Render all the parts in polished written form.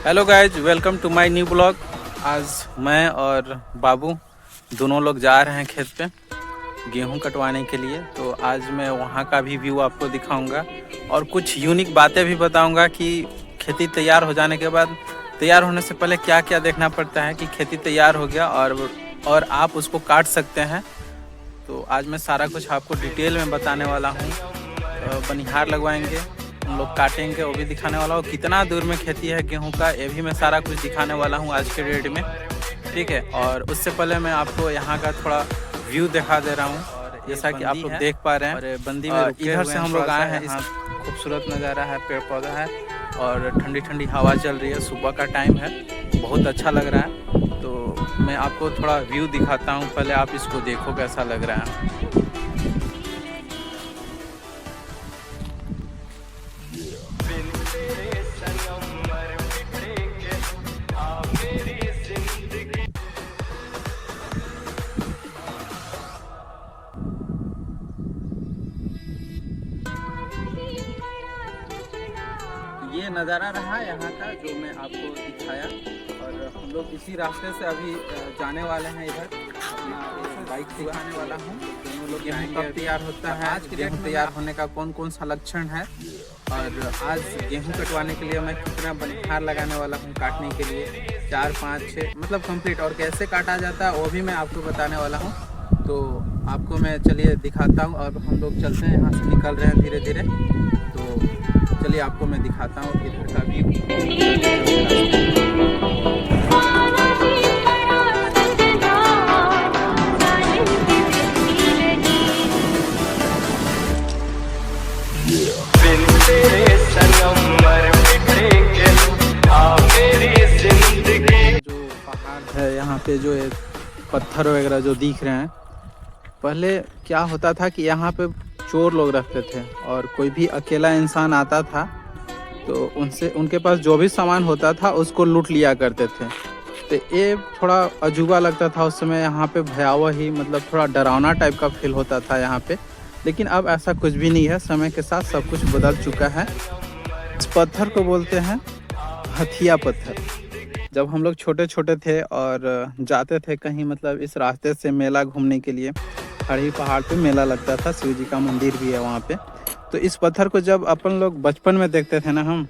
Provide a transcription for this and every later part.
Hello guys, welcome to my new blog. आज मैं और बाबू दोनों लोग जा रहे हैं खेत पे गेहूं कटवाने के लिए। तो आज मैं वहां का भी व्यू आपको दिखाऊंगा और कुछ यूनिक बातें भी बताऊंगा कि खेती तैयार हो जाने के बाद, तैयार होने से पहले क्या क्या देखना पड़ता है कि खेती तैयार हो गया और आप उसको काट सकते हैं। तो आज मैं सारा कुछ आपको डिटेल में बताने वाला हूँ। बनिहार लगवाएंगे, हम लोग काटेंगे, वो भी दिखाने वाला हूँ। कितना दूर में खेती है गेहूं का, ये भी मैं सारा कुछ दिखाने वाला हूँ आज के डेट में, ठीक है। और उससे पहले मैं आपको यहाँ का थोड़ा व्यू दिखा दे रहा हूँ। और जैसा कि आप लोग देख पा रहे हैं, और बंदी में इधर से हम लोग आए हैं। इस खूबसूरत नज़ारा है, पेड़ पौधा है और ठंडी ठंडी हवा चल रही है। सुबह का टाइम है, बहुत अच्छा लग रहा है। तो मैं आपको थोड़ा व्यू दिखाता हूँ, पहले आप इसको देखो कैसा लग रहा है। ये नज़ारा रहा यहाँ का जो मैं आपको दिखाया। और हम लोग इसी रास्ते से अभी जाने वाले हैं। इधर अपना बाइक दिखाने वाला हूँ। दोनों लोग यहाँ कब तैयार होता है, आज गेहूँ तैयार होने का कौन कौन सा लक्षण है, और आज गेहूँ कटवाने के लिए मैं कितना बनिहार लगाने वाला हूँ काटने के लिए, 4 5 6 मतलब कंप्लीट, और कैसे काटा जाता है वो भी मैं आपको बताने वाला हूँ। तो आपको मैं चलिए दिखाता हूँ। और हम लोग चलते हैं, यहाँ से निकल रहे हैं धीरे धीरे। तो चलिए आपको मैं दिखाता हूँ इधर का व्यू। जो पहाड़ है यहाँ पे, जो ये पत्थर वगैरह जो दिख रहे हैं, पहले क्या होता था कि यहाँ पे चोर लोग रहते थे और कोई भी अकेला इंसान आता था तो उनके पास जो भी सामान होता था उसको लूट लिया करते थे। तो ये थोड़ा अजूबा लगता था उस समय। यहाँ पे भयावह ही, मतलब थोड़ा डरावना टाइप का फील होता था यहाँ पे। लेकिन अब ऐसा कुछ भी नहीं है, समय के साथ सब कुछ बदल चुका है। इस पत्थर को बोलते हैं हथिया पत्थर। जब हम लोग छोटे छोटे थे और जाते थे कहीं, मतलब इस रास्ते से मेला घूमने के लिए, खड़ी पहाड़ पे मेला लगता था, शिव जी का मंदिर भी है वहाँ पे। तो इस पत्थर को जब अपन लोग बचपन में देखते थे ना हम,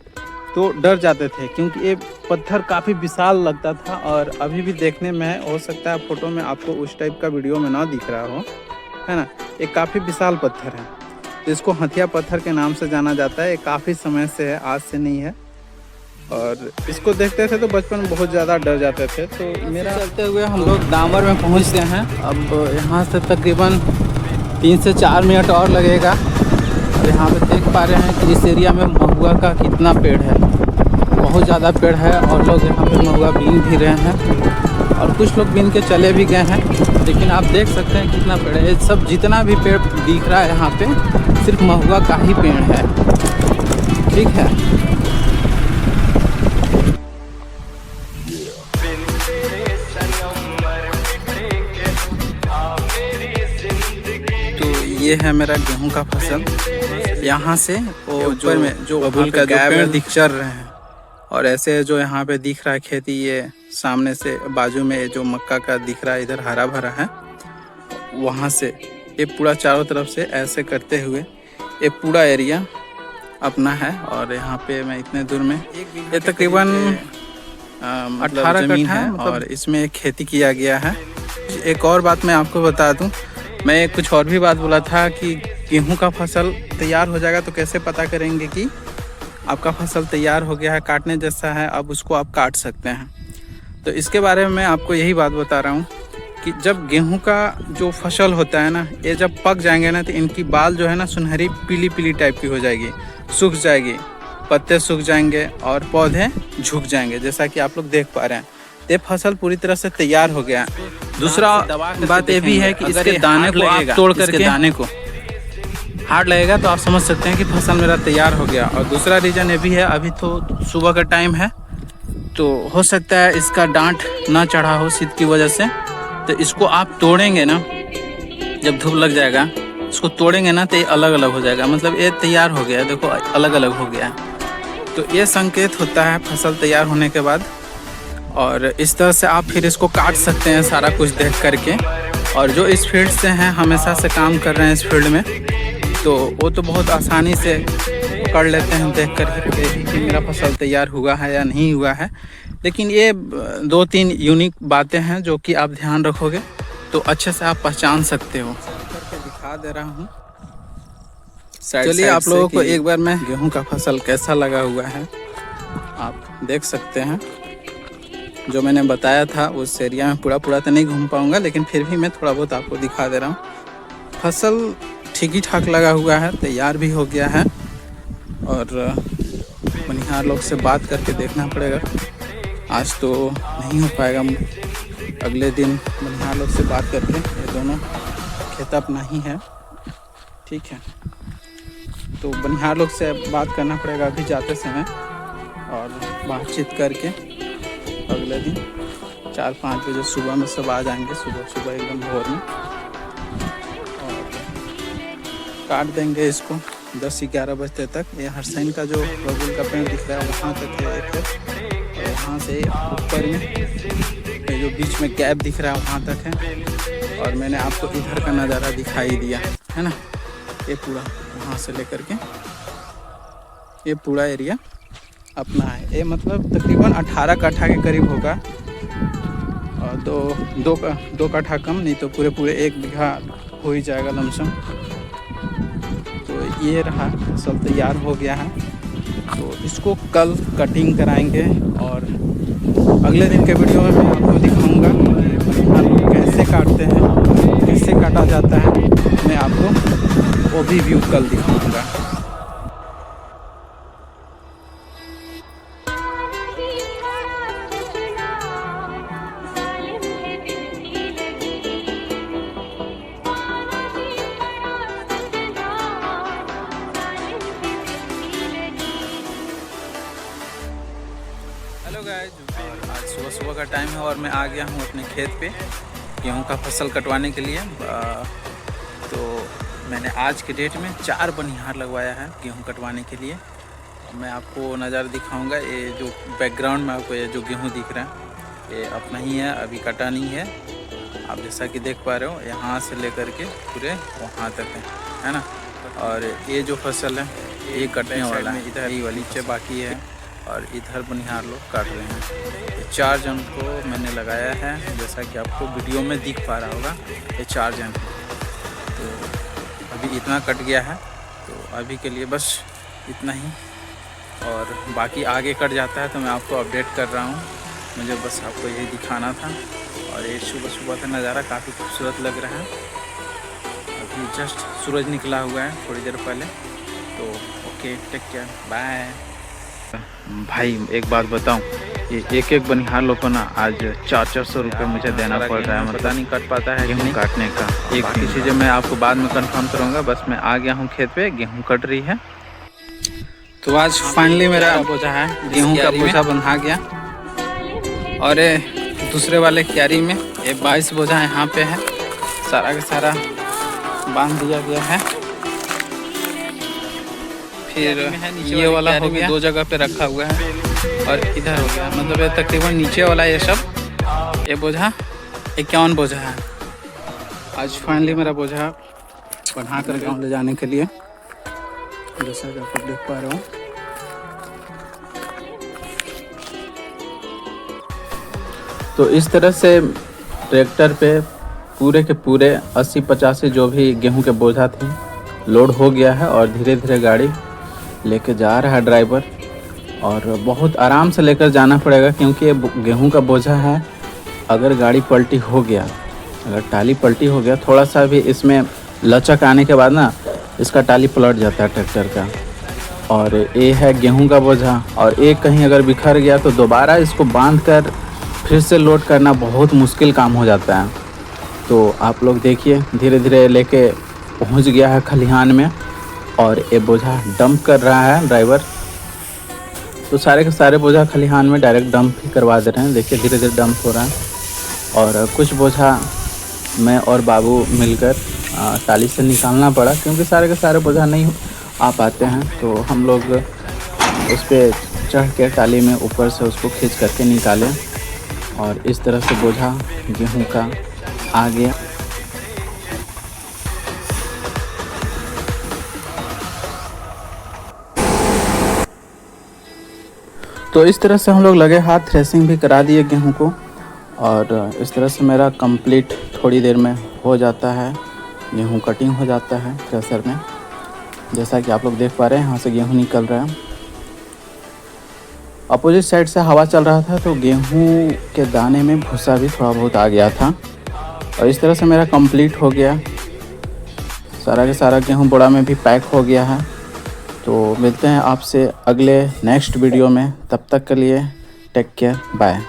तो डर जाते थे क्योंकि ये पत्थर काफ़ी विशाल लगता था। और अभी भी देखने में, हो सकता है फोटो में आपको उस टाइप का वीडियो में ना दिख रहा हो, है ना। ये काफ़ी विशाल पत्थर है, तो इसको हथिया पत्थर के नाम से जाना जाता है। ये काफ़ी समय से है, आज से नहीं है। और इसको देखते थे तो बचपन में बहुत ज़्यादा डर जाते थे। तो मेरा चलते हुए हम लोग दामर में पहुंच गए हैं। अब यहाँ से तकरीबन 3 से 4 मिनट और लगेगा। और यहाँ पे देख पा रहे हैं कि इस एरिया में महुआ का कितना पेड़ है, बहुत ज़्यादा पेड़ है। और लोग यहाँ पे महुआ बीन भी रहे हैं और कुछ लोग बीन के चले भी गए हैं। लेकिन आप देख सकते हैं कितना पेड़ है। सब जितना भी पेड़ दिख रहा है यहाँ पे, सिर्फ महुआ का ही पेड़ है, ठीक है। ये है मेरा गेहूं का फसल। यहाँ से वो ऊपर में जो बबूल का पेड़ चल रहे हैं, और ऐसे जो यहाँ पे दिख रहा है खेती, ये सामने से बाजू में जो मक्का का दिख रहा है, इधर हरा भरा है। वहाँ से ये पूरा चारों तरफ से ऐसे करते हुए ये पूरा एरिया अपना है। और यहाँ पे मैं इतने दूर में, ये तकरीबन 18 कट्ठा है और इसमें खेती किया गया है। एक और बात मैं आपको बता दूं, मैं कुछ और भी बात बोला था कि गेहूं का फसल तैयार हो जाएगा तो कैसे पता करेंगे कि आपका फसल तैयार हो गया है, काटने जैसा है, अब उसको आप काट सकते हैं। तो इसके बारे में मैं आपको यही बात बता रहा हूं कि जब गेहूं का जो फसल होता है ना, ये जब पक जाएंगे ना, तो इनकी बाल जो है ना सुनहरी पीली पीली टाइप की हो जाएगी, सूख जाएगी, पत्ते सूख जाएंगे और पौधे झुक जाएंगे, जैसा कि आप लोग देख पा रहे हैं। ये फसल पूरी तरह से तैयार हो गया। दूसरा बात ये भी है कि इसके दाने को आप तोड़ करके, दाने को हार्ड लगेगा तो आप समझ सकते हैं कि फसल मेरा तैयार हो गया। और दूसरा रीज़न ये भी है, अभी तो सुबह का टाइम है, तो हो सकता है इसका डांट ना चढ़ा हो शीत की वजह से। तो इसको आप तोड़ेंगे ना, जब धूप लग जाएगा, इसको तोड़ेंगे ना तो ये अलग अलग हो जाएगा। मतलब ये तैयार हो गया, देखो अलग अलग हो गया है। तो ये संकेत होता है फसल तैयार होने के बाद। और इस तरह से आप फिर इसको काट सकते हैं सारा कुछ देख करके। और जो इस फील्ड से हैं, हमेशा से काम कर रहे हैं इस फील्ड में, तो वो तो बहुत आसानी से कर लेते हैं देख कर कि मेरा फसल तैयार हुआ है या नहीं हुआ है। लेकिन ये 2-3 यूनिक बातें हैं जो कि आप ध्यान रखोगे तो अच्छे से आप पहचान सकते हो। करके दिखा दे रहा हूँ। चलिए आप लोगों को एक बार मैं गेहूं का फसल कैसा लगा हुआ है आप देख सकते हैं। जो मैंने बताया था उस एरिया में पूरा तो नहीं घूम पाऊंगा, लेकिन फिर भी मैं थोड़ा बहुत आपको दिखा दे रहा हूँ। फसल ठीक ही ठाक लगा हुआ है, तैयार भी हो गया है। और बनिहार लोग से बात करके देखना पड़ेगा, आज तो नहीं हो पाएगा। अगले दिन बनिहार लोग से बात करके, ये दोनों खेत अपना ही है, ठीक है। तो बनिहार लोग से बात करना पड़ेगा अभी जाते समय, और बातचीत करके अगले दिन 4-5 बजे सुबह में सब आ जाएंगे, सुबह एकदम भोर में, और काट देंगे इसको 10-11 बजे तक। ये हरसैन का जो बबूल का पेड़ दिख रहा है वहाँ तक है एक, और वहाँ से ऊपर में जो बीच में गैप दिख रहा है वहाँ तक है। और मैंने आपको इधर का नज़ारा दिखाई दिया है ना, ये पूरा वहाँ से लेकर के ये पूरा एरिया अपना है। ये मतलब तकरीबन 18 कट्ठा के करीब होगा, और दो कट्ठा कम नहीं तो पूरे 1 बीघा हो ही जाएगा लमसम। तो ये रहा, फसल तैयार हो गया है। तो इसको कल कटिंग कराएंगे, और अगले दिन के वीडियो में मैं आपको दिखाऊंगा कि कैसे काटते हैं, कैसे काटा जाता है। मैं आपको वो भी व्यू कल दिखाऊंगा। हेलो गाइस, आज सुबह का टाइम है और मैं आ गया हूँ अपने खेत पे गेहूं का फसल कटवाने के लिए। तो मैंने आज के डेट में 4 बनिहार लगवाया है गेहूं कटवाने के लिए। मैं आपको नज़ारा दिखाऊंगा। ये जो बैकग्राउंड में आपको ये जो गेहूं दिख रहा है ये अपना ही है, अभी कटा नहीं है। आप जैसा कि देख पा रहे हो, यहाँ से लेकर के पूरे वहाँ तक है ना। और ये जो फसल है ये कटने वाला है, इधर ही वाली नीचे बाकी है, और इधर बनिहार लोग काट रहे हैं। ये 4 जन को मैंने लगाया है, जैसा कि आपको वीडियो में दिख पा रहा होगा। ये 4 जन, तो अभी इतना कट गया है, तो अभी के लिए बस इतना ही। और बाकी आगे कट जाता है तो मैं आपको अपडेट कर रहा हूँ। मुझे बस आपको यही दिखाना था। और ये सुबह का नज़ारा काफ़ी खूबसूरत लग रहा है। अभी जस्ट सूरज निकला हुआ है थोड़ी देर पहले। तो ओके, टेक केयर, बाय। भाई एक बात बताऊं, ये एक बनिहार लोग को ना आज 400 रुपये मुझे देना पड़ रहा है। मतलब नहीं कट पाता है गेहूँ काटने का। एक बाकी चीज़ें मैं आपको बाद में कंफर्म करूँगा। बस मैं आ गया हूँ खेत पे, गेहूँ कट रही है। तो आज फाइनली मेरा बोझा है, गेहूँ का बोझा बंधा गया। और ये दूसरे वाले क्यारी में ये 22 बोझा यहाँ पे है, सारा का सारा बांध दिया गया है। फिर ये वाला हो गया, 2 जगह पे रखा हुआ है, और इधर हो गया। मतलब ये तकरीबन नीचे वाला ये सब, ये बोझा 51 बोझा है। आज फाइनली मेरा बोझा बना कर गाँव ले जाने के लिए, जैसा कि आप देख पा रहे हो। तो इस तरह से ट्रैक्टर पे पूरे के पूरे 80-85 जो भी गेहूं के बोझा थे लोड हो गया है, और धीरे धीरे गाड़ी लेके जा रहा है ड्राइवर। और बहुत आराम से लेकर जाना पड़ेगा, क्योंकि ये गेहूं का बोझा है। अगर गाड़ी पलटी हो गया, अगर टाली पलटी हो गया, थोड़ा सा भी इसमें लचक आने के बाद ना इसका टाली पलट जाता है ट्रैक्टर का। और ये है गेहूं का बोझा, और एक कहीं अगर बिखर गया तो दोबारा इसको बांध कर फिर से लोड करना बहुत मुश्किल काम हो जाता है। तो आप लोग देखिए, धीरे धीरे लेके पहुंच गया है खलिहान में, और ये बोझा डंप कर रहा है ड्राइवर। तो सारे के सारे बोझा खलिहान में डायरेक्ट डंप ही करवा दे रहे हैं। देखिए धीरे धीरे डंप हो रहा है। और कुछ बोझा मैं और बाबू मिलकर टाली से निकालना पड़ा, क्योंकि सारे के सारे बोझा नहीं आ पाते हैं। तो हम लोग उस पर चढ़ के टाली में ऊपर से उसको खींच करके निकालें और इस तरह से बोझा गेहूं का आ गया। तो इस तरह से हम लोग लगे हाथ थ्रेसिंग भी करा दिए गेहूं को और इस तरह से मेरा कंप्लीट थोड़ी देर में हो जाता है। गेहूं कटिंग हो जाता है थ्रेसर में, जैसा कि आप लोग देख पा रहे हैं यहाँ से गेहूं निकल रहा है। अपोजिट साइड से हवा चल रहा था तो गेहूं के दाने में भूसा भी थोड़ा बहुत आ गया था और इस तरह से मेरा कंप्लीट हो गया। सारा के सारा गेहूं बोरा में भी पैक हो गया है। तो मिलते हैं आपसे अगले नेक्स्ट वीडियो में, तब तक के लिए टेक केयर, बाय।